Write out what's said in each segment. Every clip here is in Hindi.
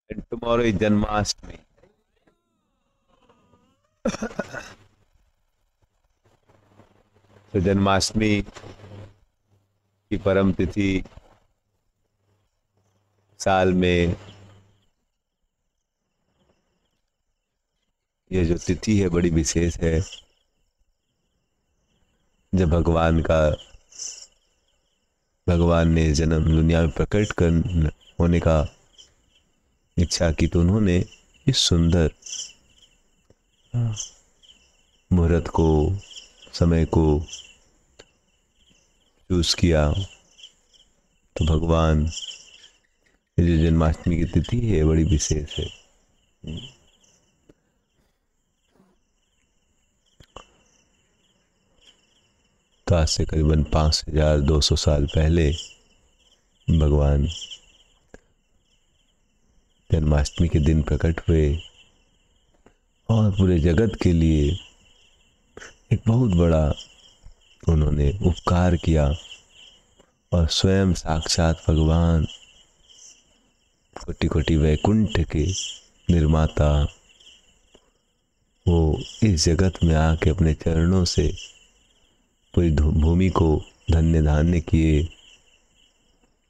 And tomorrow is Janmashtami. तो जन्माष्टमी की परम तिथि साल में ये जो तिथि है बड़ी विशेष है, जब भगवान ने जन्म दुनिया में प्रकट कर होने का इच्छा की, तो उन्होंने इस सुंदर मुहूर्त को, समय को चूज किया। तो भगवान ये जो जन्माष्टमी की तिथि है बड़ी विशेष है। तो आज से करीबन 5200 साल पहले भगवान जन्माष्टमी के दिन प्रकट हुए और पूरे जगत के लिए एक बहुत बड़ा उन्होंने उपकार किया। और स्वयं साक्षात भगवान कोटि कोटि वैकुंठ के निर्माता वो इस जगत में आके अपने चरणों से पूरी भूमि को धन्य धान्य किए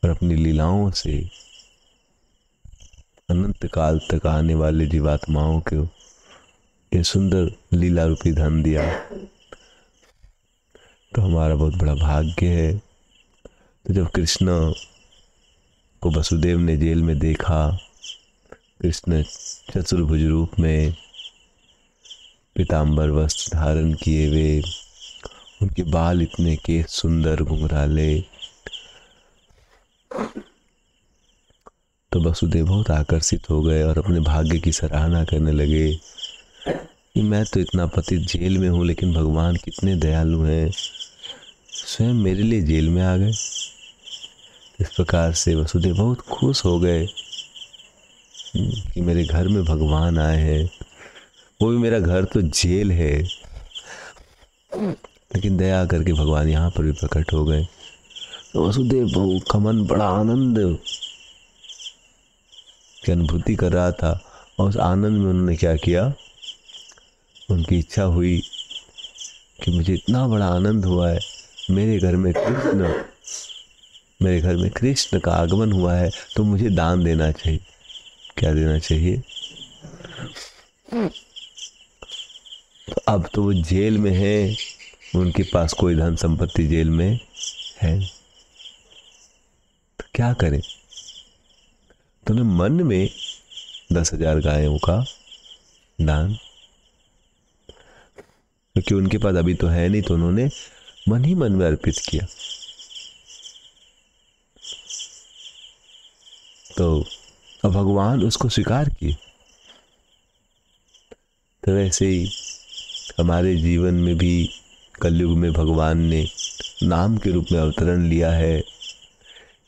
और अपनी लीलाओं से अनंत काल तक आने वाले जीवात्माओं को ये सुंदर लीला रूपी धन दिया। तो हमारा बहुत बड़ा भाग्य है। तो जब कृष्ण को वसुदेव ने जेल में देखा, कृष्ण चतुर्भुज रूप में पीतांबर वस्त्र धारण किए हुए, उनके बाल इतने केस सुंदर घुंघराले, तो वसुदेव बहुत आकर्षित हो गए और अपने भाग्य की सराहना करने लगे कि मैं तो इतना पतित जेल में हूँ, लेकिन भगवान कितने दयालु हैं, स्वयं मेरे लिए जेल में आ गए। इस प्रकार से वसुदेव बहुत खुश हो गए कि मेरे घर में भगवान आए हैं। वो भी मेरा घर तो जेल है, लेकिन दया करके भगवान यहाँ पर भी प्रकट हो गए। तो वसुदेव का मन बड़ा आनंद की अनुभूति कर रहा था। और उस आनंद में उन्होंने क्या किया, उनकी इच्छा हुई कि मुझे इतना बड़ा आनंद हुआ है, मेरे घर में कृष्ण का आगमन हुआ है, तो मुझे दान देना चाहिए। क्या देना चाहिए? तो अब तो वो जेल में है, उनके पास कोई धन संपत्ति जेल में है, तो क्या करें? तो उन्हें मन में 10,000 गायों का दान, क्योंकि उनके पास अभी तो है नहीं, तो उन्होंने मन ही मन में अर्पित किया। तो अब भगवान उसको स्वीकार किए। तो वैसे ही हमारे जीवन में भी कलयुग में भगवान ने नाम के रूप में अवतरण लिया है।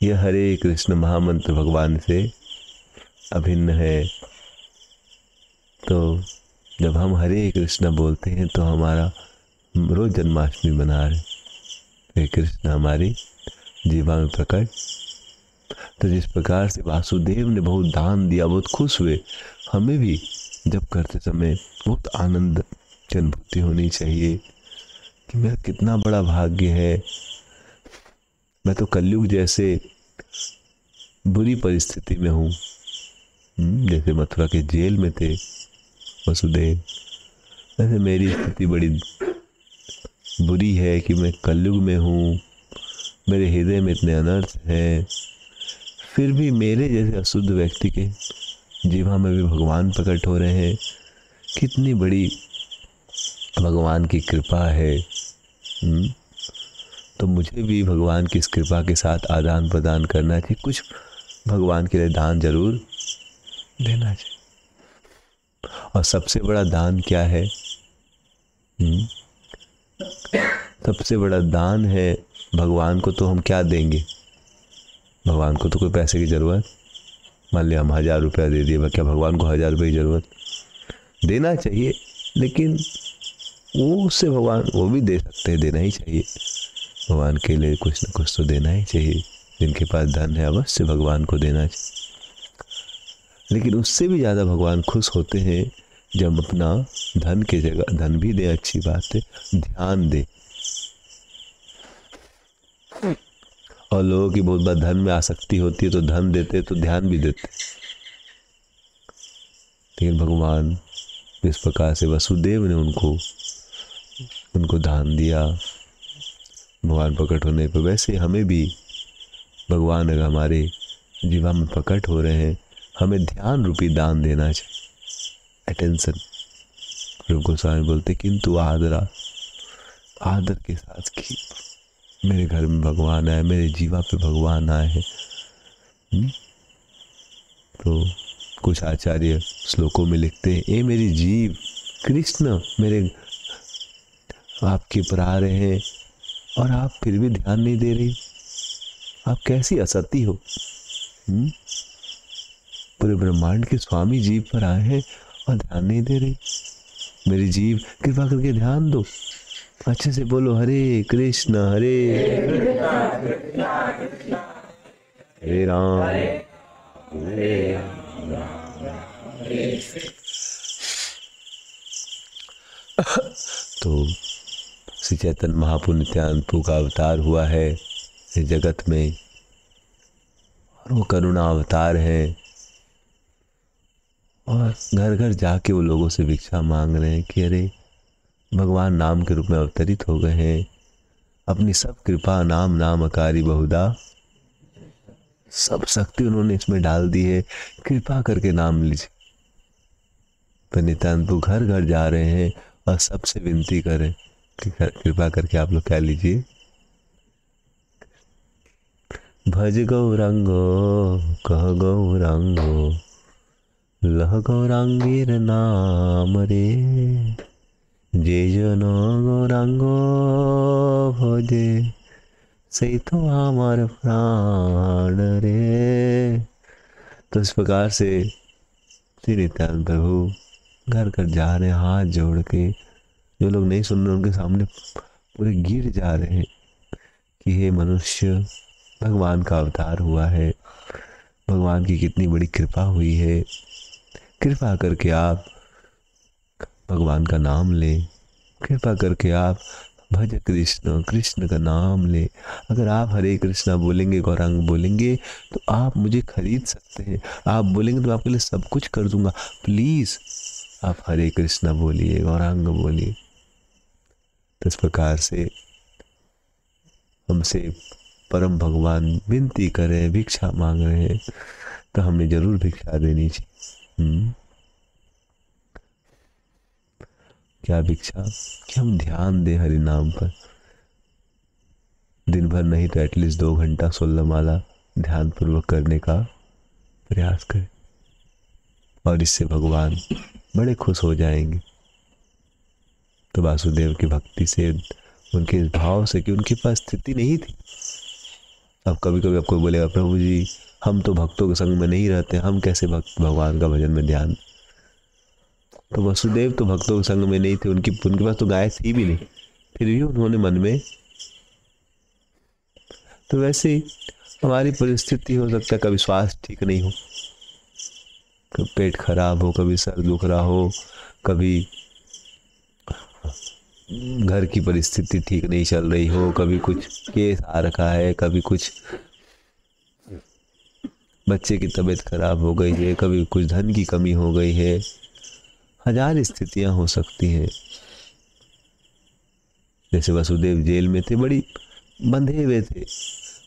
यह हरे कृष्ण महामंत्र भगवान से अभिन्न है। तो जब हम हरे कृष्ण बोलते हैं तो हमारा रोज जन्माष्टमी मना रहे, हे कृष्ण हमारी जीवा में प्रकट। तो जिस प्रकार से वासुदेव ने बहुत दान दिया, बहुत खुश हुए, हमें भी जब करते समय बहुत आनंद की अनुभूति होनी चाहिए कि मेरा कितना बड़ा भाग्य है। मैं तो कलयुग जैसे बुरी परिस्थिति में हूँ, जैसे मथुरा के जेल में थे वसुदेव, वैसे मेरी स्थिति बड़ी बुरी है कि मैं कलयुग में हूँ, मेरे हृदय में इतने अनर्थ हैं, फिर भी मेरे जैसे अशुद्ध व्यक्ति के जीवा में भी भगवान प्रकट हो रहे हैं। कितनी बड़ी भगवान की कृपा है। तो मुझे भी भगवान की इस कृपा के साथ आदान प्रदान करना चाहिए, कुछ भगवान के लिए दान जरूर देना चाहिए। और सबसे बड़ा दान क्या है? सबसे बड़ा दान है भगवान को। तो हम क्या देंगे? भगवान को तो कोई पैसे की ज़रूरत, मान लिया हम 1000 रुपया दे दिए, क्या भगवान को 1000 रुपये की ज़रूरत? देना चाहिए, लेकिन वो उससे भगवान वो भी दे सकते हैं, देना ही चाहिए। भगवान के लिए कुछ न कुछ तो देना ही चाहिए। जिनके पास धन है अवश्य भगवान को देना चाहिए। लेकिन उससे भी ज़्यादा भगवान खुश होते हैं जब अपना धन के जगह, धन भी दे अच्छी बात है, ध्यान दे। और लोगों की बहुत बार धन में आसक्ति होती है तो धन देते तो ध्यान भी देते, लेकिन भगवान जिस प्रकार से वसुदेव ने उनको दान दिया भगवान प्रकट होने पर, वैसे हमें भी भगवान अगर हमारे जीवन में प्रकट हो रहे हैं, हमें ध्यान रूपी दान देना चाहिए, अटेंशन। रूप गोस्वामी बोलते किंतु आदर के साथ कि मेरे घर में भगवान आए, मेरे जीवा पे भगवान आए हैं। तो कुछ आचार्य श्लोकों में लिखते हैं, ए मेरी जीव, कृष्ण मेरे आपके पर आ रहे हैं और आप फिर भी ध्यान नहीं दे रही, आप कैसी असती हो। पूरे ब्रह्मांड के स्वामी जीव पर आए हैं और ध्यान नहीं दे रही। मेरी जीव कृपा करके ध्यान दो, अच्छे से बोलो हरे कृष्ण हरे हरे राम हरे तो श्री चैतन्य महाप्रभु नित्यानंद प्रभु का अवतार हुआ है इस जगत में, और वो करुणा अवतार है, और घर घर जाके वो लोगों से भिक्षा मांग रहे हैं कि अरे भगवान नाम के रूप में अवतरित हो गए हैं, अपनी सब कृपा नाम नामकारी बहुधा, सब शक्ति उन्होंने इसमें डाल दी है, कृपा करके नाम लीजिए। तो नित्यानंद प्रभु घर घर जा रहे हैं और सबसे विनती करें कि कृपा करके आप लोग क्या लीजिए, भज गौरांगो कह गौरांगो लह गौरांगीर नाम रे, जे जन गौरांगो भजे सही तो हमार प्राण रे। तो इस प्रकार से श्री नित्यानंद प्रभु घर घर जा रहे हैं, हाथ जोड़ के, जो लोग नहीं सुन रहे उनके सामने पूरे गिर जा रहे हैं कि हे मनुष्य, भगवान का अवतार हुआ है, भगवान की कितनी बड़ी कृपा हुई है, कृपा करके आप भगवान का नाम लें, कृपा करके आप भज कृष्ण, कृष्ण का नाम ले। अगर आप हरे कृष्णा बोलेंगे, गौरांग बोलेंगे, तो आप मुझे खरीद सकते हैं, आप बोलेंगे तो आपके लिए सब कुछ कर दूंगा, प्लीज आप हरे कृष्णा बोलिए, गौरांग बोलिए। तो इस प्रकार से हमसे परम भगवान विनती करें, भिक्षा मांग रहे हैं, तो हमने जरूर भिक्षा देनी चाहिए। क्या भिक्षा? कि हम ध्यान दें हरि नाम पर, दिन भर नहीं तो एटलीस्ट 2 घंटा 16 माला ध्यान पूर्वक करने का प्रयास करें, और इससे भगवान बड़े खुश हो जाएंगे। तो वासुदेव की भक्ति से, उनके इस भाव से कि उनके पास स्थिति नहीं थी। अब कभी कभी आपको बोलेगा, प्रभु जी हम तो भक्तों के संग में नहीं रहते, हम कैसे भगवान का भजन में ध्यान। तो वसुदेव तो भक्तों के संग में नहीं थे, उनके पास तो गाय थी भी नहीं, फिर भी उन्होंने मन में। तो वैसे हमारी परिस्थिति हो सकता है, कभी स्वास्थ्य ठीक नहीं हो, कभी पेट खराब हो, कभी सर दुख रहा हो, कभी घर की परिस्थिति ठीक नहीं चल रही हो, कभी कुछ केस आ रखा है, कभी कुछ बच्चे की तबीयत खराब हो गई है, कभी कुछ धन की कमी हो गई है, हजार स्थितियां हो सकती हैं। जैसे वसुदेव जेल में थे, बड़ी बंधे हुए थे,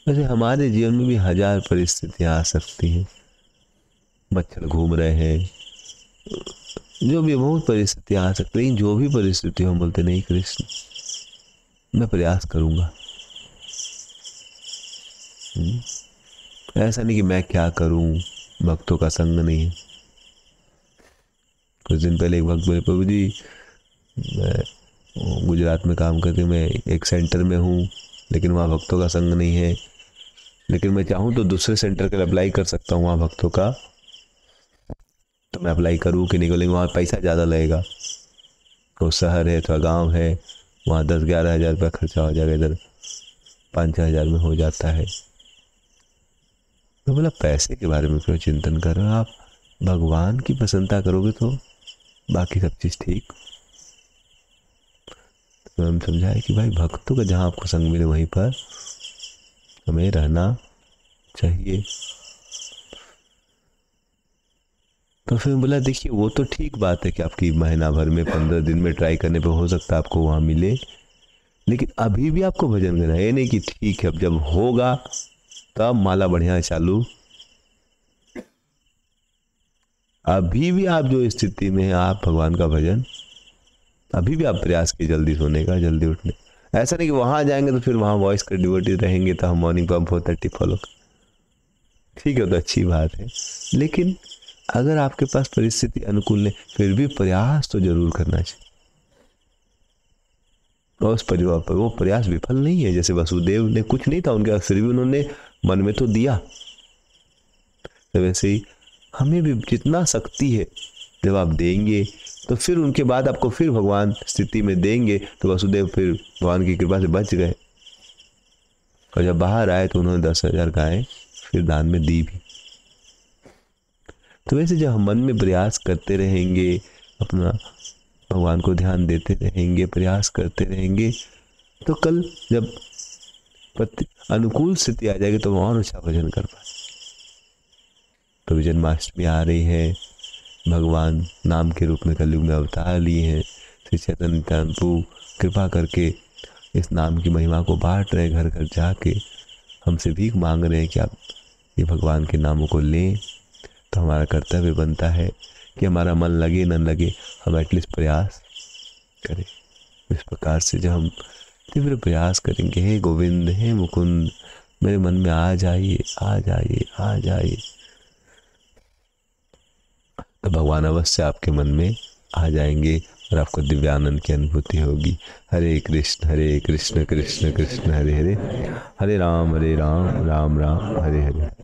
वैसे हमारे जीवन में भी हजार परिस्थितियां आ सकती हैं। मच्छर घूम रहे हैं, जो भी बहुत परिस्थितियां आ सकती हैं। जो भी परिस्थिति हम बोलते नहीं कृष्ण मैं प्रयास करूंगा। ऐसा नहीं कि मैं क्या करूं, भक्तों का संग नहीं है। कुछ दिन पहले एक भक्त बोले, प्रभु जी मैं गुजरात में काम करके मैं एक सेंटर में हूँ, लेकिन वहाँ भक्तों का संग नहीं है, लेकिन मैं चाहूँ तो दूसरे सेंटर के लिए अप्लाई कर सकता हूँ वहाँ भक्तों का, तो मैं अप्लाई करूँ कि नहीं? बोलेंगे वहाँ पैसा ज़्यादा लगेगा, वो शहर है, थोड़ा गांव है, वहाँ 10-11 हज़ार रुपया खर्चा हो जाएगा, इधर 5-6 हज़ार में हो जाता है। तो बोला पैसे के बारे में क्यों चिंतन कर रहे हो आप, भगवान की प्रसन्नता करोगे तो बाकी सब चीज़ ठीक। तो हम समझाए कि भाई भक्तों का जहाँ आपको संग मिले वहीं पर हमें रहना चाहिए। तो फिर बोला देखिए वो तो ठीक बात है कि आपकी महीना भर में 15 दिन में ट्राई करने पे हो सकता है आपको वहाँ मिले, लेकिन अभी भी आपको भजन करना है। ये नहीं कि ठीक है अब जब होगा तब माला बढ़िया चालू। अभी भी आप जो स्थिति में हैं आप भगवान का भजन, अभी भी आप प्रयास कीजिए जल्दी सोने का, जल्दी उठने। ऐसा नहीं कि वहाँ जाएंगे तो फिर वहाँ वॉइस का डिवोटी रहेंगे तो हम मॉर्निंग पंप 4:30 फॉलो, ठीक है तो अच्छी बात है। लेकिन अगर आपके पास परिस्थिति अनुकूल नहीं, फिर भी प्रयास तो जरूर करना चाहिए। और उस परिवार पर वो प्रयास विफल नहीं है। जैसे वसुदेव ने कुछ नहीं था उनके पास, फिर भी उन्होंने मन में तो दिया। तो वैसे ही हमें भी जितना शक्ति है जब आप देंगे तो फिर उनके बाद आपको फिर भगवान स्थिति में देंगे। तो वसुदेव फिर भगवान की कृपा से बच गए, और जब बाहर आए तो उन्होंने 10,000 गायें फिर दान में दी भी। तो वैसे जब हम मन में प्रयास करते रहेंगे, अपना भगवान को ध्यान देते रहेंगे, प्रयास करते रहेंगे, तो कल जब अनुकूल स्थिति आ जाएगी तो और अच्छा भजन कर पाए। तो जन्माष्टमी आ रही है, भगवान नाम के रूप में कलयुग में अवतार लिए हैं। श्री चैतन्य नित्यानंद प्रभु कृपा करके इस नाम की महिमा को बांट रहे हैं, घर घर जाके हमसे भीख मांग रहे हैं कि आप ये भगवान के नामों को लें। तो हमारा कर्तव्य बनता है कि हमारा मन लगे न लगे हम एटलीस्ट प्रयास करें। इस प्रकार से जब हम तीव्र प्रयास करेंगे, हे गोविंद हे मुकुंद मेरे मन में आ जाइए आ जाइए आ जाइए, तो भगवान अवश्य आपके मन में आ जाएंगे और आपको दिव्यानंद की अनुभूति होगी। हरे कृष्ण कृष्ण कृष्ण हरे हरे, हरे राम राम राम हरे हरे।